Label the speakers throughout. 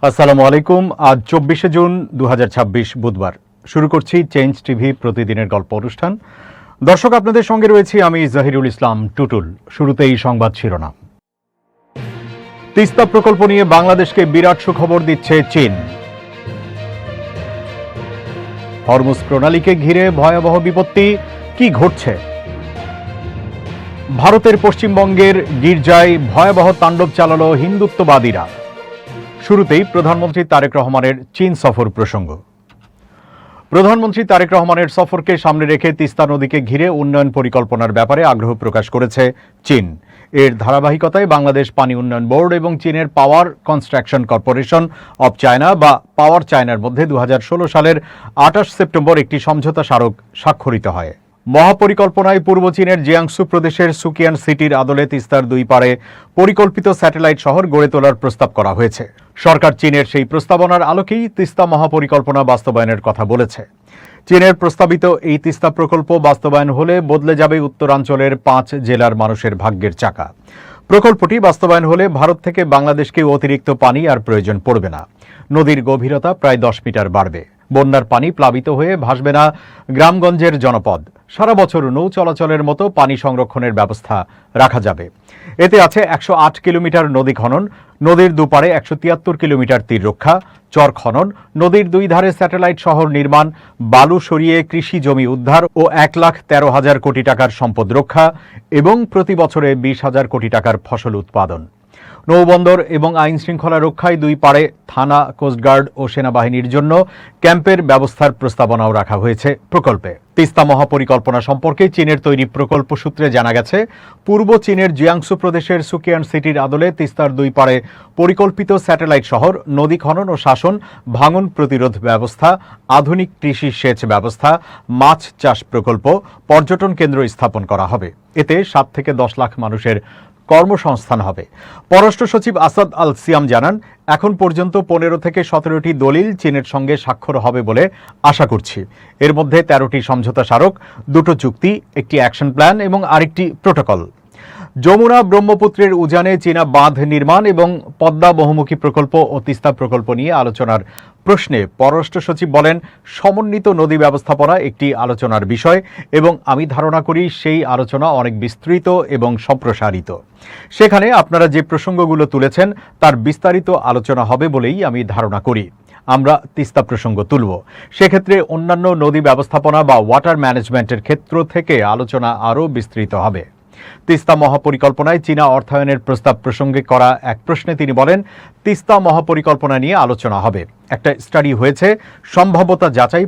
Speaker 1: আসসালামু আলাইকুম। আজ 24শে জুন 2026 বুধবার। শুরু করছি চেঞ্জ টিভি প্রতিদিনের গল্প অনুষ্ঠান। দর্শক, আপনাদের সঙ্গে রয়েছি আমি জাহিরুল ইসলাম টুটুল। শুরুতেই সংবাদ শিরোনাম। তিস্তা প্রকল্প নিয়ে বাংলাদেশকে বিরাট সুখবর দিচ্ছে চীন। হরমুজ প্রণালীকে ঘিরে ভয়াবহ বিপত্তি, কি ঘটছে? ভারতের পশ্চিমবঙ্গের গির্জায় ভয়াবহ তাণ্ডব চালালো হিন্দুত্ববাদীরা। শুরুতেই প্রধানমন্ত্রী তারেক রহমানের চীন সফর প্রসঙ্গ। প্রধানমন্ত্রী তারেক রহমানের সফরকে সামনে রেখে তিস্তা নদীকে ঘিরে উন্নয়ন পরিকল্পনার ব্যাপারে আগ্রহ প্রকাশ করেছে চীন। এর ধারাবাহিকতায় বাংলাদেশ পানি উন্নয়ন বোর্ড এবং চীনের পাওয়ার কনস্ট্রাকশন কর্পোরেশন অব চায়না বা পাওয়ার চায়নার মধ্যে 2016 সালের 28 সেপ্টেম্বর একটি সমঝোতা স্মারক স্বাক্ষরিত হয়। মহাপরিকল্পনায় পূর্ব চীনের জিয়াংসু প্রদেশের সুকিয়ান সিটির আদলে তিস্তার দুই পাড়ে পরিকল্পিত স্যাটেলাইট শহর গড়ে তোলার প্রস্তাব করা হয়েছে। সরকার চীনের সেই প্রস্তাবনার আলোকেই তিস্তা মহাপরিকল্পনা বাস্তবায়নের কথা বলেছে। চীনের প্রস্তাবিত এই তিস্তা প্রকল্প বাস্তবায়ন হলে বদলে যাবে উত্তরাঞ্চলের 5 জেলার মানুষের ভাগ্যের চাকা। প্রকল্পটি বাস্তবায়ন হলে ভারত থেকে বাংলাদেশকে অতিরিক্ত পানি আর প্রয়োজন পড়বে না। নদীর গভীরতা প্রায় 10 মিটার বাড়বে। বন্যার পানি প্লাবিত হয়ে ভাসবে না গ্রামগঞ্জের জনপদ। সারা বছর নৌ চলাচলের মতো পানি সংরক্ষণের ব্যবস্থা রাখা যাবে। এতে আছে 108 কিলোমিটার নদী খনন, নদীর দুপারে 173 কিলোমিটার তীর রক্ষা, চর খনন, নদীর দুই ধারে স্যাটেলাইট শহর নির্মাণ, বালু সরিয়ে কৃষি জমি উদ্ধার ও 1,13,000 কোটি টাকার সম্পদ রক্ষা এবং প্রতি বছরে 20,000 কোটি টাকার ফসল উৎপাদন। নৌবন্দর এবং আইন শৃঙ্খলা রক্ষায় দুই পাড়ে থানা, কোস্টগার্ড ও সেনাবাহিনীর জন্য ক্যাম্পের ব্যবস্থার প্রস্তাবনাও রাখা হয়েছে প্রকল্পে। তিস্তা মহাপরিকল্পনা সম্পর্কে চীনের তৈরি প্রকল্প সূত্রে জানা গেছে, পূর্ব চীনের জিয়াংসু প্রদেশের সুকিয়ান সিটির আদলে তিস্তার দুই পাড়ে পরিকল্পিত স্যাটেলাইট শহর, নদী খনন ও শাসন, ভাঙন প্রতিরোধ ব্যবস্থা, আধুনিক কৃষি সেচ ব্যবস্থা, মাছ চাষ প্রকল্প, পর্যটন কেন্দ্র স্থাপন করা হবে। এতে 7 থেকে 10 লাখ মানুষের কর্মসংস্থান হবে। পররাষ্ট্র সচিব আসাদ আল সিয়াম জানান, এখন পর্যন্ত 15 থেকে 17টি দলিল চীনের সঙ্গে স্বাক্ষর হবে বলে আশা করছি। এর মধ্যে 13টি সমঝোতা স্মারক, 2টো চুক্তি, একটি অ্যাকশন প্ল্যান এবং আরেকটি প্রোটোকল। যমুনা ব্রহ্মপুত্রের উজানে চীনা বাঁধ নির্মাণ এবং পদ্মা বহুমুখী প্রকল্প ও তিস্তা প্রকল্প নিয়ে আলোচনার প্রশ্নে পররাষ্ট্র সচিব বলেন, সমন্বিত নদী ব্যবস্থাপনা একটি আলোচনার বিষয় এবং আমি ধারণা করি সেই আলোচনা অনেক বিস্তৃত এবং সম্প্রসারিত। সেখানে আপনারা যে প্রসঙ্গগুলো তুলেছেন তার বিস্তারিত আলোচনা হবে বলেই আমি ধারণা করি। আমরা তিস্তা প্রসঙ্গ তুলব। সেক্ষেত্রে অন্যান্য নদী ব্যবস্থাপনা বা ওয়াটার ম্যানেজমেন্টের ক্ষেত্র থেকে আলোচনা আরও বিস্তৃত হবে। তিস্তা মহাপরিকল্পনায় চীনা অর্থায়নের প্রস্তাব প্রসঙ্গে করা এক প্রশ্নে তিনি বলেন, তিস্তা মহাপরিকল্পনা নিয়ে আলোচনা হবে। একটা স্টাডি হয়েছে, সম্ভাব্যতা যাচাই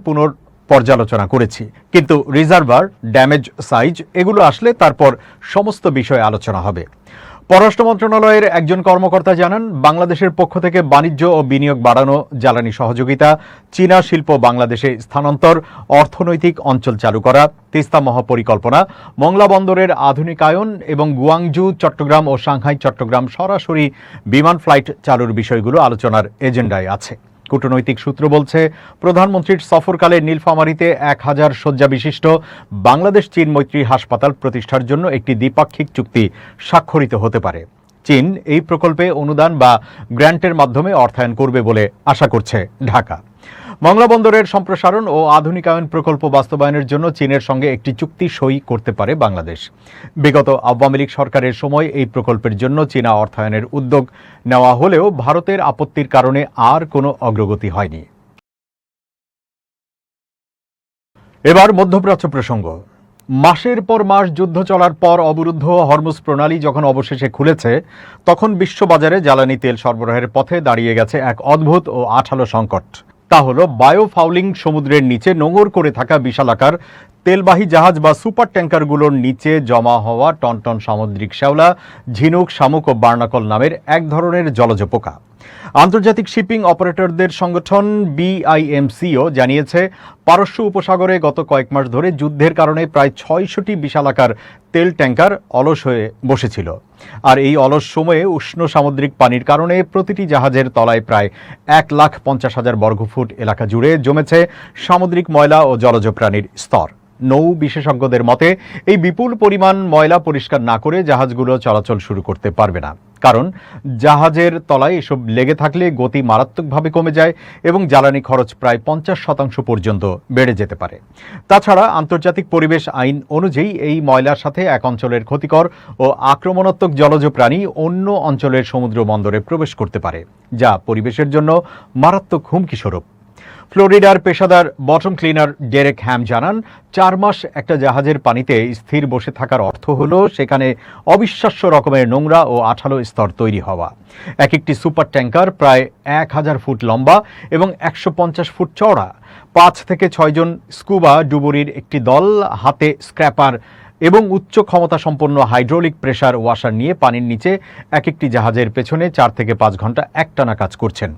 Speaker 1: পর্যালোচনা করেছি, কিন্তু রিজার্ভার, ড্যামেজ সাইজ এগুলো আসলে তারপর সমস্ত বিষয়ে আলোচনা হবে। পররাষ্ট্র মন্ত্রণালয়ের একজন কর্মকর্তা জানান, বাংলাদেশের পক্ষ থেকে বাণিজ্য ও বিনিয়োগ বাড়ানো, জ্বালানি সহযোগিতা, চীনা শিল্প বাংলাদেশে স্থানান্তর, অর্থনৈতিক অঞ্চল চালু করা, তিস্তা মহাপরিকল্পনা, মংলা বন্দরের আধুনিকায়ন এবং গুয়াংজু চট্টগ্রাম ও সাংহাই চট্টগ্রাম সরাসরি বিমান ফ্লাইট চালুর বিষয়গুলো আলোচনার এজেন্ডায় আছে। কূটনৈতিক সূত্র বলছে, প্রধানমন্ত্রীর সফরকালে নীলফামারীতে 1000 শয্যা বিশিষ্ট বাংলাদেশ চীন মৈত্রী হাসপাতাল প্রতিষ্ঠার জন্য একটি দ্বিপাক্ষিক চুক্তি স্বাক্ষরিত হতে পারে। চীন এই প্রকল্পে অনুদান বা গ্র্যান্টের মাধ্যমে অর্থায়ন করবে বলে আশা করছে ঢাকা। মংলা বন্দরের সম্প্রসারণ ও আধুনিকায়ন প্রকল্প বাস্তবায়নের জন্য চীনের সঙ্গে একটি চুক্তি সই করতে পারে বাংলাদেশ। বিগত আওয়ামী লীগ সরকারের সময় এই প্রকল্পের জন্য চীনা অর্থায়নের উদ্যোগ নেওয়া হলেও ভারতের আপত্তির কারণে আর কোনো অগ্রগতি হয়নি। এবার মধ্যপ্রাচ্য প্রসঙ্গ। মাসের পর মাস যুদ্ধ চলার পর অবরুদ্ধ হরমুজ প্রণালী যখন অবশেষে খুলেছে, তখন বিশ্ববাজারে জ্বালানি তেল সরবরাহের পথে দাঁড়িয়ে গেছে এক অদ্ভুত ও আঠালো সংকট। তা হলো বায়োফাউলিং। সমুদ্রের নিচে নোঙর করে থাকা বিশালাকার তেলবাহী জাহাজ বা সুপার ট্যাঙ্কারগুলোর নিচে জমা হওয়া টনটন সামুদ্রিক শ্যাওলা, ঝিনুক, শামুক ও বার্নাকল নামের এক ধরনের জলজ পোকা। আন্তর্জাতিক শিপিং অপারেটরদের সংগঠন BIMCও জানিয়েছে, পারস্য উপসাগরে গত কয়েক মাস ধরে যুদ্ধের কারণে প্রায় 600টি বিশালাকার তেল ট্যাঙ্কার অলস হয়ে বসেছিল। আর এই অলস সময়ে উষ্ণ সামুদ্রিক পানির কারণে প্রতিটি জাহাজের তলায় প্রায় 1,50,000 বর্গফুট এলাকা জুড়ে জমেছে সামুদ্রিক ময়লা ও জলজ প্রাণীর স্তর। নৌ বিশেষজ্ঞদের মতে, এই বিপুল পরিমাণ ময়লা পরিষ্কার না করে জাহাজগুলো চলাচল শুরু করতে পারবে না। কারণ জাহাজের তলায় এসব লেগে থাকলে গতি মারাত্মকভাবে কমে যায় এবং জ্বালানি খরচ প্রায় 50% পর্যন্ত বেড়ে যেতে পারে। তাছাড়া আন্তর্জাতিক পরিবেশ আইন অনুযায়ী এই ময়লার সাথে এক অঞ্চলের ক্ষতিকর ও আক্রমণাত্মক জলজ প্রাণী অন্য অঞ্চলের সমুদ্র বন্দরে প্রবেশ করতে পারে, যা পরিবেশের জন্য মারাত্মক হুমকি স্বরূপ। ফ্লোরিডার পেশাদার বটম ক্লিনার ডেরেক হ্যাম জানান, 4 মাস একটা জাহাজের পানিতে স্থির বসে থাকার অর্থ হলো সেখানে অবিশ্বাস্য রকমের নোংরা ও আঠালো স্তর তৈরি হওয়া। এক একটি সুপার ট্যাঙ্কার প্রায় 1000 ফুট লম্বা এবং 150 ফুট চওড়া। 5 থেকে 6 জন স্কুবা ডুবুরির একটি দল হাতে স্ক্র্যাপার এবং উচ্চ ক্ষমতা সম্পন্ন হাইড্রোলিক প্রেসার ওয়াশার নিয়ে পানির নিচে এক একটি জাহাজের পেছনে 4 থেকে 5 ঘন্টা একটানা কাজ করছেন।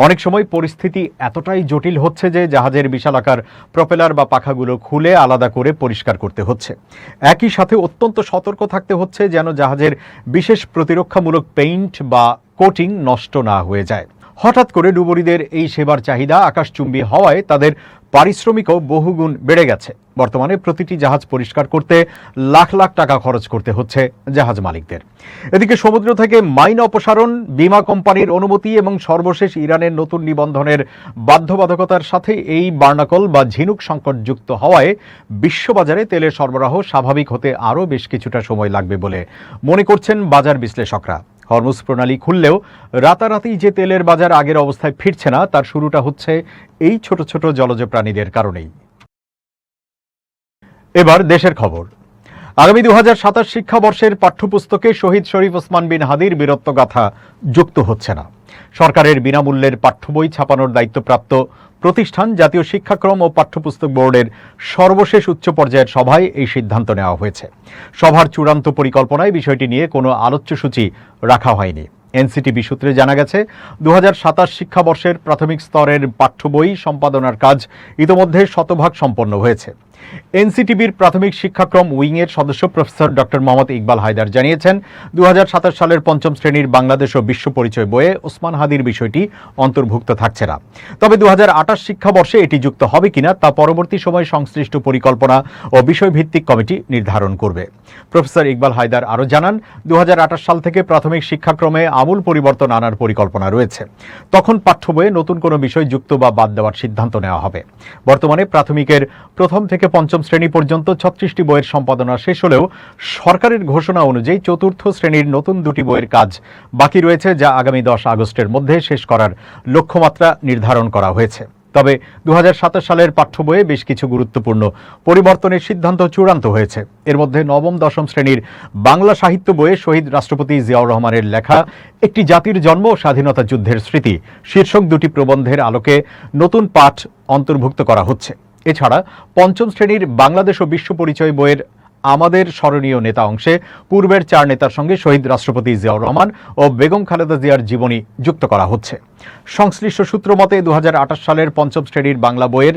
Speaker 1: অনেক সময় পরিস্থিতি এতটাই জটিল হচ্ছে যে জাহাজের বিশালাকার প্রপেলার বা পাখাগুলো খুলে আলাদা করে পরিষ্কার করতে হচ্ছে। একই সাথে অত্যন্ত সতর্ক থাকতে হচ্ছে যেন জাহাজের বিশেষ প্রতিরক্ষামূলক পেইন্ট বা কোটিং নষ্ট না হয়ে যায়। হঠাৎ করে ডুবুরিদের এই সেবার চাহিদা আকাশচুম্বী হওয়ায় তাদের পারিশ্রমিকও বহুগুণ বেড়ে গেছে। বর্তমানে প্রতিটি জাহাজ পরিষ্কার করতে লাখ লাখ টাকা খরচ করতে হচ্ছে জাহাজ মালিকদের। এদিকে সমুদ্র থেকে মাইন অপসারণ, বীমা কোম্পানির অনুমতি এবং সর্বশেষ ইরানের নতুন নিবন্ধনের বাধ্যবাধকতার সাথে এই বার্নাকল বা ঝিনুক সংকট যুক্ত হওয়ায় বিশ্ববাজারে তেলের সরবরাহ স্বাভাবিক হতে আরও বেশ কিছুটা সময় লাগবে বলে মনে করছেন বাজার বিশ্লেষকরা। হরমুজ প্রণালী খুললেও রাতারাতি যে তেলের বাজার আগের অবস্থায় ফিরছে না, তার শুরুটা হচ্ছে এই ছোট ছোট জলজ প্রাণীদের কারণেই। এবার দেশের খবর। আগামী 2027 শিক্ষাবর্ষের পাঠ্যপুস্তকে শহীদ শরীফ ওসমান বিন হাদির বীরত্বগাথা যুক্ত হচ্ছে না। সরকারের বিনামূল্যের পাঠ্য বই ছাপানোর দায়িত্বপ্রাপ্ত প্রতিষ্ঠান জাতীয় শিক্ষাক্রম ও পাঠ্যপুস্তক বোর্ডের সর্বশেষ উচ্চ পর্যায়ের সভায় এই সিদ্ধান্ত নেওয়া হয়েছে। সভার চূড়ান্ত পরিকল্পনায় বিষয়টি নিয়ে কোনো আলোচ্যসূচি রাখা হয়নি। এনসিটিবি সূত্রে জানা গেছে, 2027 শিক্ষাবর্ষের প্রাথমিক স্তরের পাঠ্য বই সম্পাদনার কাজ ইতোমধ্যে শতভাগ সম্পন্ন হয়েছে। এনসিটিবির প্রাথমিক শিক্ষাক্রম উইংয়ের সদস্য প্রফেসর ডক্টর মোহাম্মদ ইকবাল হায়দার জানিয়েছেন, 2027 সালের 5ম শ্রেণীর বাংলাদেশ ও বিশ্ব পরিচয় বইয়ে ওসমান হাদির বিষয়টি অন্তর্ভুক্ত থাকছে না। তবে 2028 শিক্ষাবর্ষে এটি যুক্ত হবে কিনা তা পরবর্তী সময়ে সংশ্লিষ্ট পরিকল্পনা ও বিষয়ভিত্তিক কমিটি নির্ধারণ করবে। প্রফেসর ইকবাল হায়দার আরও জানান, 2028 সাল থেকে প্রাথমিক শিক্ষাক্রমে আমূল পরিবর্তন আনার পরিকল্পনা রয়েছে। তখন পাঠ্য বইয়ে নতুন কোনো বিষয় যুক্ত বা বাদ দেওয়ার সিদ্ধান্ত নেওয়া হবে। বর্তমানে প্রাথমিকের 1ম থেকে 5ম শ্রেণী পর্যন্ত 36টি বইয়ের সম্পাদনা শেষ হলেও সরকারের ঘোষণা অনুযায়ী 4র্থ শ্রেণীর নতুন 2টি বইয়ের কাজ বাকি রয়েছে, যা আগামী 10 আগস্টের মধ্যে শেষ করার লক্ষ্যমাত্রা নির্ধারণ করা হয়েছে। তবে 2027 সালের পাঠ্য বইয়ে বেশ কিছু গুরুত্বপূর্ণ পরিবর্তনের সিদ্ধান্ত চূড়ান্ত হয়েছে। এর মধ্যে 9ম 10ম শ্রেণীর বাংলা সাহিত্য বইয়ে শহীদ রাষ্ট্রপতি জিয়াউর রহমানের লেখা একটি জাতির জন্ম ও স্বাধীনতা যুদ্ধের স্মৃতি শীর্ষক 2টি প্রবন্ধের আলোকে নতুন পাঠ অন্তর্ভুক্ত করা হচ্ছে। এছাড়া 5ম শ্রেণীর বাংলাদেশ ও বিশ্ব পরিচয় বইয়ের আমাদের স্মরণীয় নেতা অংশে পূর্বের 4 নেতার সঙ্গে শহীদ রাষ্ট্রপতি জিয়াউর রহমান ও বেগম খালেদা জিয়ার জীবনী যুক্ত করা হচ্ছে। সংশ্লিষ্ট সূত্র মতে 2028 সালের 5ম শ্রেণীর বাংলা বইয়ের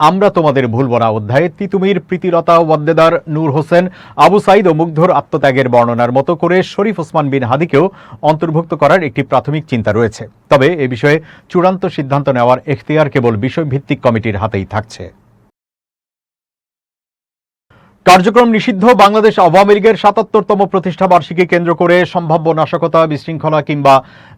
Speaker 1: আমরা তোমাদের ভুলব না অধ্যায়ে তিতুমির, প্রীতিলতা, ওয়াদ্দেদার, নূর হোসেন, আবু সাইদ ও মুগ্ধর আত্মত্যাগের বর্ণনার মতো করে শরীফ ওসমান বিন হাদিকেও অন্তর্ভুক্ত করার একটি প্রাথমিক চিন্তা রয়েছে। তবে এ বিষয়ে চূড়ান্ত সিদ্ধান্ত নেওয়ার এখতিয়ার কেবল বিষয়ভিত্তিক কমিটির হাতেই থাকছে। কার্যক্রম নিষিদ্ধ বাংলাদেশ আওয়ামী লীগের 77তম প্রতিষ্ঠা বার্ষিকী কেন্দ্র করে সম্ভাব্য নাশকতা, বিশৃঙ্খলা কিংবা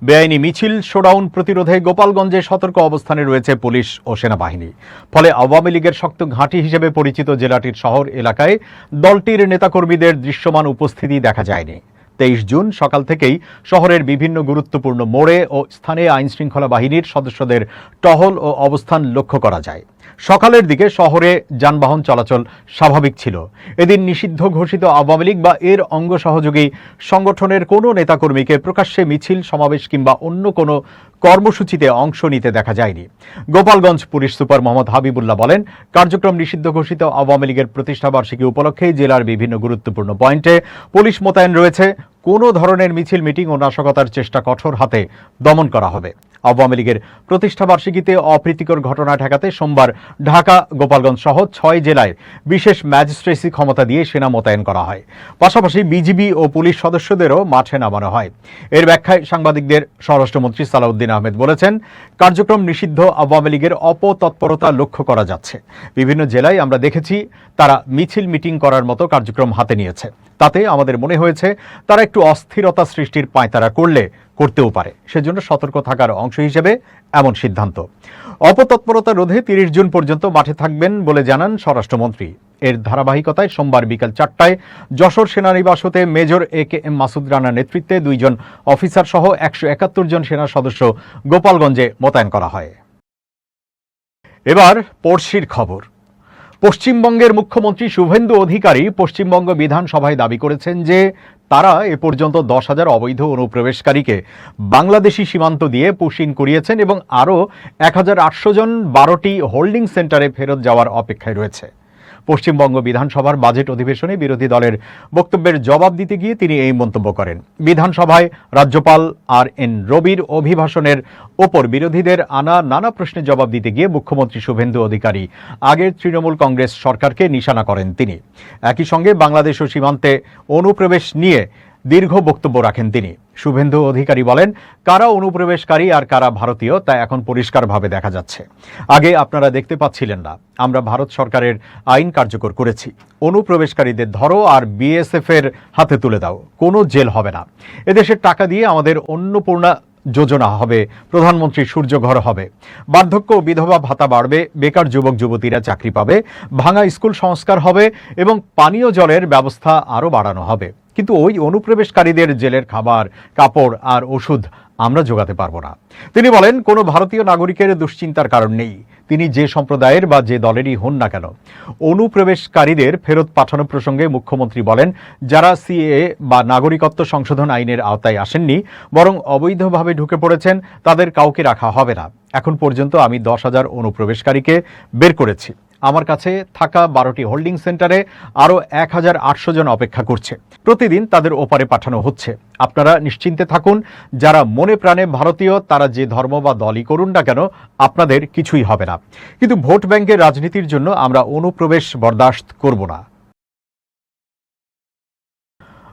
Speaker 1: বেআইনি মিছিল, শোডাউন প্রতিরোধে গোপালগঞ্জে সতর্ক অবস্থানে রয়েছে পুলিশ ও সেনাবাহিনী। ফলে আওয়ামী লীগের শক্ত ঘাঁটি হিসেবে পরিচিত জেলাটির শহর এলাকায় দলটির নেতাকর্মীদের দৃশ্যমান উপস্থিতি দেখা যায়নি। 23 জুন সকাল থেকেই শহরের বিভিন্ন গুরুত্বপূর্ণ মোড়ে ও স্থানে আইনশৃঙ্খলা বাহিনীর সদস্যদের টহল ও অবস্থান লক্ষ্য করা যায়। সকালের দিকে শহরে যানবাহন চলাচল স্বাভাবিক ছিল। এদিন নিষিদ্ধ ঘোষিত আওয়ামী লীগ বা এর অঙ্গ সহযোগী সংগঠনের কোনো নেতাকর্মীকে প্রকাশ্যে মিছিল, সমাবেশ কিংবা অন্য কোনো কর্মসূচিতে অংশ নিতে দেখা যায়নি। গোপালগঞ্জ পুলিশ সুপার মোহাম্মদ হাবিবুল্লাহ বলেন, কার্যক্রম নিষিদ্ধ ঘোষিত আওয়ামী লীগের প্রতিষ্ঠাবার্ষিকী উপলক্ষে জেলার বিভিন্ন গুরুত্বপূর্ণ পয়েন্টে পুলিশ মোতায়েন রয়েছে। কোনো ধরনের মিছিল, মিটিং ও নাশকতার চেষ্টা কঠোর হাতে দমন করা হবে। আওয়ামী লীগের প্রতিষ্ঠাবার্ষিকীতে অপ্রীতিকর ঘটনা ঠেকাতে সোমবার ঢাকা, গোপালগঞ্জ সহ 6 জেলায় বিশেষ ম্যাজিস্ট্রেসি ক্ষমতা দিয়ে সেনা মোতায়েন করা হয়। পাশাপাশি বিজিবি ও পুলিশ সদস্যদেরও মাঠে নামানো হয়। এর ব্যাখ্যায় সাংবাদিকদের স্বরাষ্ট্রমন্ত্রী সালাউদ্দিন আহমেদ বলেছেন, কার্যক্রম নিষিদ্ধ আওয়ামী লীগের অপতৎপরতা লক্ষ্য করা যাচ্ছে। বিভিন্ন জেলায় আমরা দেখেছি তারা মিছিল মিটিং করার মতো কার্যক্রম হাতে নিয়েছে। তাতে আমাদের মনে হয়েছে তারা একটু অস্থিরতা সৃষ্টির পাঁয়তারা করতেও পারে, সেজন্য সতর্ক থাকার অংশ হিসেবে এমন সিদ্ধান্ত। অপতৎপরতা রোধে 30 জুন পর্যন্ত মাঠে থাকবেন বলে জানান স্বরাষ্ট্রমন্ত্রী। এর ধারাবাহিকতায় সোমবার বিকাল 4টায় যশোর সেনানিবাস হতে মেজর AKM মাসুদ রানার নেতৃত্বে 2 জন অফিসার সহ 171 জন সেনা সদস্য গোপালগঞ্জে মোতায়েন করা হয়। এবার পড়শির খবর। পশ্চিমবঙ্গের মুখ্যমন্ত্রী শুভেন্দু অধিকারী পশ্চিমবঙ্গ বিধানসভায় দাবি করেছেন যে তারা এ পর্যন্ত 10,000 অবৈধ অনুপ্রবেশকারীকে বাংলাদেশি সীমান্ত দিয়ে পুশিন করিয়েছেন এবং আরও 1,800 জন 12টি হোল্ডিং সেন্টারে ফেরত যাওয়ার অপেক্ষায় রয়েছে। পশ্চিমবঙ্গ বিধানসভার বাজেট অধিবেশনে বিরোধী দলের বক্তব্যের জবাব দিতে গিয়ে তিনি এই মন্তব্য করেন। বিধানসভায় রাজ্যপাল RN রবির অভিভাষণের ওপর বিরোধীদের আনা নানা প্রশ্নের জবাব দিতে গিয়ে মুখ্যমন্ত্রী শুভেন্দু অধিকারী আগের তৃণমূল কংগ্রেস সরকারকে নিশানা করেন তিনি। একই সঙ্গে বাংলাদেশ ও সীমান্তে অনুপ্রবেশ নিয়ে দীর্ঘ বক্তব্য রাখেন তিনি। শুভেন্দু অধিকারী বলেন, কারা অনুপ্রবেশকারী আর কারা ভারতীয় তা এখন পরিষ্কারভাবে দেখা যাচ্ছে। আগে আপনারা দেখতে পাচ্ছিলেন না। আমরা ভারত সরকারের আইন কার্যকর করেছি। অনুপ্রবেশকারীদের ধরো আর BSF এর হাতে তুলে দাও, কোনো জেল হবে না। এদেশের টাকা দিয়ে আমাদের অন্নপূর্ণা যোজনা হবে, প্রধানমন্ত্রী সূর্যঘর হবে, বার্ধক্য ও বিধবা ভাতা বাড়বে, বেকার যুবক যুবতীরা চাকরি পাবে, ভাঙা স্কুল সংস্কার হবে এবং পানীয় জলের ব্যবস্থা আরও বাড়ানো হবে। কিন্তু ওই অনুপ্রবেশকারীদের জেলের খাবার, কাপড় আর ওষুধ আমরা জোগাতে পারবো না। তিনি বলেন, কোনো ভারতীয় নাগরিকের দুশ্চিন্তার কারণ নেই, তিনি যে সম্প্রদায়ের বা যে দলেরই হন না কেন। অনুপ্রবেশকারীদের ফেরত পাঠানো প্রসঙ্গে মুখ্যমন্ত্রী বলেন, যারা CAA বা নাগরিকত্ব সংশোধন আইনের আওতায় আসেননি, বরং অবৈধভাবে ঢুকে পড়েছেন, তাদের কাউকে রাখা হবে না। এখন পর্যন্ত আমি 10,000 অনুপ্রবেশকারীকে বের করেছি। আমার কাছে থাকা 12টি হোল্ডিং সেন্টারে আরও 1,800 জন অপেক্ষা করছে। প্রতিদিন তাদের ওপারে পাঠানো হচ্ছে। আপনারা নিশ্চিন্তে থাকুন, যারা মনে প্রাণে ভারতীয় তারা যে ধর্ম বা দলই করুন না কেন, আপনাদের কিছুই হবে না। কিন্তু ভোট ব্যাংকের রাজনীতির জন্য আমরা অনুপ্রবেশ বরদাস্ত করব না।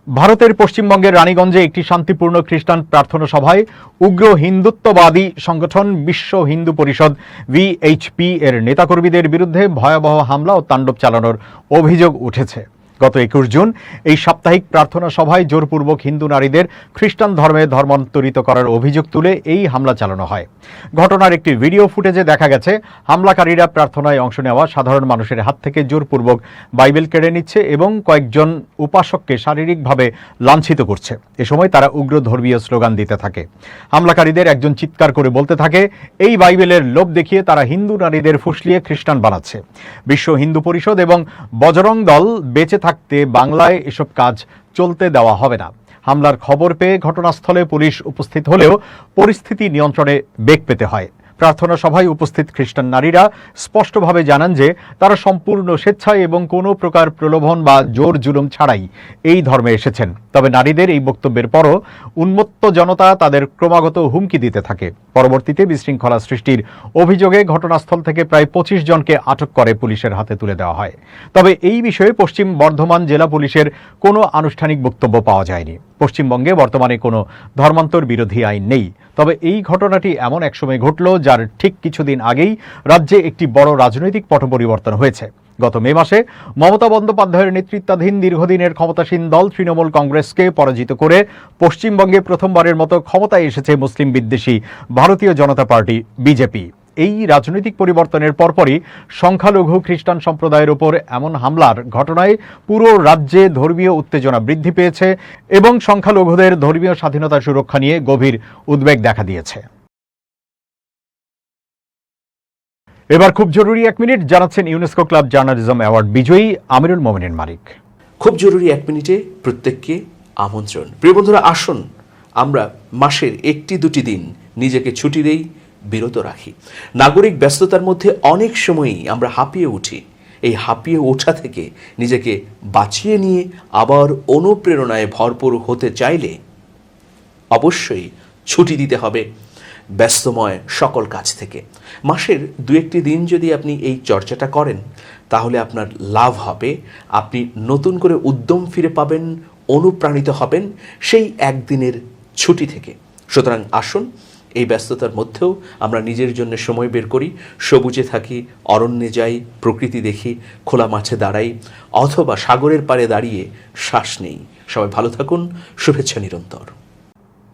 Speaker 1: ভারতের পশ্চিমবঙ্গের রানীগঞ্জে একটি শান্তিপূর্ণ খ্রিস্টান প্রার্থনা সভায় উগ্র হিন্দুত্ববাদী সংগঠন বিশ্ব হিন্দু পরিষদ VHP এর নেতাকর্মীদের বিরুদ্ধে ভয়াবহ হামলা ও তাণ্ডব চালানোর অভিযোগ উঠেছে। গত 21 জুন এই সাপ্তাহিক প্রার্থনা সভায় জোরপূর্বক হিন্দু নারীদের খ্রিস্টান ধর্মে ধর্মান্তরিত করার অভিযোগ তুলে এই হামলা চালানো হয়। ঘটনার একটি ভিডিও ফুটেজে দেখা গেছে হামলাকারীরা প্রার্থনায় অংশ নেওয়া সাধারণ মানুষের হাত থেকে জোরপূর্বক বাইবেল কেড়ে নিচ্ছে এবং কয়েকজন উপাসককে শারীরিকভাবে লাঞ্ছিত করছে। এ সময় তারা উগ্র ধর্মীয় স্লোগান দিতে থাকে। হামলাকারীদের একজন চিৎকার করে বলতে থাকে, এই বাইবেলের লোভ দেখিয়ে তারা হিন্দু নারীদের ফুসলিয়ে খ্রিস্টান বানাচ্ছে। বিশ্ব হিন্দু পরিষদ এবং বজরং দল বেঁচে থাকতে বাংলায় এসব কাজ চলতে দেওয়া হবে না। হামলার খবর পেয়ে ঘটনাস্থলে পুলিশ উপস্থিত হলেও পরিস্থিতি নিয়ন্ত্রণে বেগ পেতে হয়। প্রার্থনা সভায় উপস্থিত খ্রিস্টান নারীরা স্পষ্টভাবে জানান যে তারা সম্পূর্ণ স্বেচ্ছায় এবং কোনো প্রকার প্রলোভন বা জোর জুলুম ছাড়াই এই ধর্মে এসেছেন। তবে নারীদের এই বক্তব্যের পরও উন্মত্ত জনতা তাদের ক্রমাগত হুমকি দিতে থাকে। পরবর্তীতে বিশৃঙ্খলা সৃষ্টির অভিযোগে ঘটনাস্থল থেকে প্রায় 25 জনকে আটক করে পুলিশের হাতে তুলে দেওয়া হয়। তবে এই বিষয়ে পশ্চিম বর্ধমান জেলা পুলিশের কোনো আনুষ্ঠানিক বক্তব্য পাওয়া যায়নি। পশ্চিমবঙ্গে বর্তমানে কোনো ধর্মান্তর বিরোধী আইন নেই। তবে এই ঘটনাটি এমন এক সময় ঘটল যার ঠিক কিছুদিন আগেই রাজ্যে একটি বড় রাজনৈতিক পট পরিবর্তন হয়েছে। গত মে মাসে মমতা বন্দ্যোপাধ্যায়ের নেতৃত্বাধীন দীর্ঘদিনের ক্ষমতাসীন দল তৃণমূল কংগ্রেসকে পরাজিত করে পশ্চিমবঙ্গে প্রথমবারের মতো ক্ষমতায় এসেছে মুসলিম বিদ্বেষী ভারতীয় জনতা পার্টি BJP। এই রাজনৈতিক পরিবর্তনের পরপরই সংখ্যালঘু খ্রিস্টান সম্প্রদায়ের উপর এমন হামলার ঘটনায় পুরো রাজ্যে ধর্মীয় উত্তেজনা বৃদ্ধি পেয়েছে এবং সংখ্যালঘুদের ধর্মীয় স্বাধীনতা সুরক্ষা নিয়ে গভীর উদ্বেগ দেখা দিয়েছে। এবার খুব জরুরি 1 মিনিট জানাচ্ছেন ইউনেস্কো ক্লাব জার্নালিজম অ্যাওয়ার্ড বিজয়ী আমিরুল মোমিনিন মালিক।
Speaker 2: খুব জরুরি 1 মিনিটে প্রত্যেককে আমন্ত্রণ। প্রিয় বন্ধুরা, আসুন আমরা মাসের 1-2 দিন নিজেকে ছুটি দেই, বিরত রাখি। নাগরিক ব্যস্ততার মধ্যে অনেক সময়ই আমরা হাঁপিয়ে উঠি। এই হাঁপিয়ে ওঠা থেকে নিজেকে বাঁচিয়ে নিয়ে আবার অনুপ্রেরণায় ভরপুর হতে চাইলে অবশ্যই ছুটি দিতে হবে। ব্যস্তময় সকল কাজ থেকে। মাসের দু একটি দিন যদি আপনি এই চর্চাটা করেন তাহলে আপনার লাভ হবে, আপনি নতুন করে উদ্যম ফিরে পাবেন, অনুপ্রাণিত হবেন সেই একদিনের ছুটি থেকে। সুতরাং আসুন এই ব্যস্ততার মধ্যেও আমরা নিজের জন্য সময় বের করি, সবুজে থাকি, অরণ্যে যাই, প্রকৃতি দেখি, খোলা মাঠে দাঁড়াই, অথবা সাগরের পাড়ে দাঁড়িয়ে শ্বাস নেই। সবাই ভালো থাকুন, শুভেচ্ছা নিরন্তর।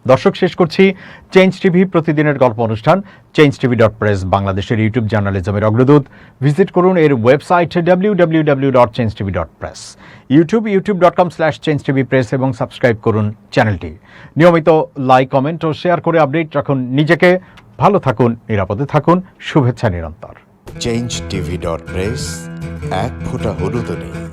Speaker 1: দর্শক, শেষ করছি চেঞ্জ টিভি প্রতিদিনের গল্প অনুষ্ঠান changetv.press, বাংলাদেশের ইউটিউব জার্নালিজমের অগ্রদূত। ভিজিট করুন এর ওয়েবসাইট www.changetv.press, youtube.com/changetvpress এবং সাবস্ক্রাইব করুন চ্যানেলটি। নিয়মিত লাইক, কমেন্ট ও শেয়ার করে আপডেট রাখুন নিজেকে। ভালো থাকুন, নিরাপদে থাকুন, শুভেচ্ছা নিরন্তর।
Speaker 3: changetv.press, এক ফোঁটা হলুদও নেই।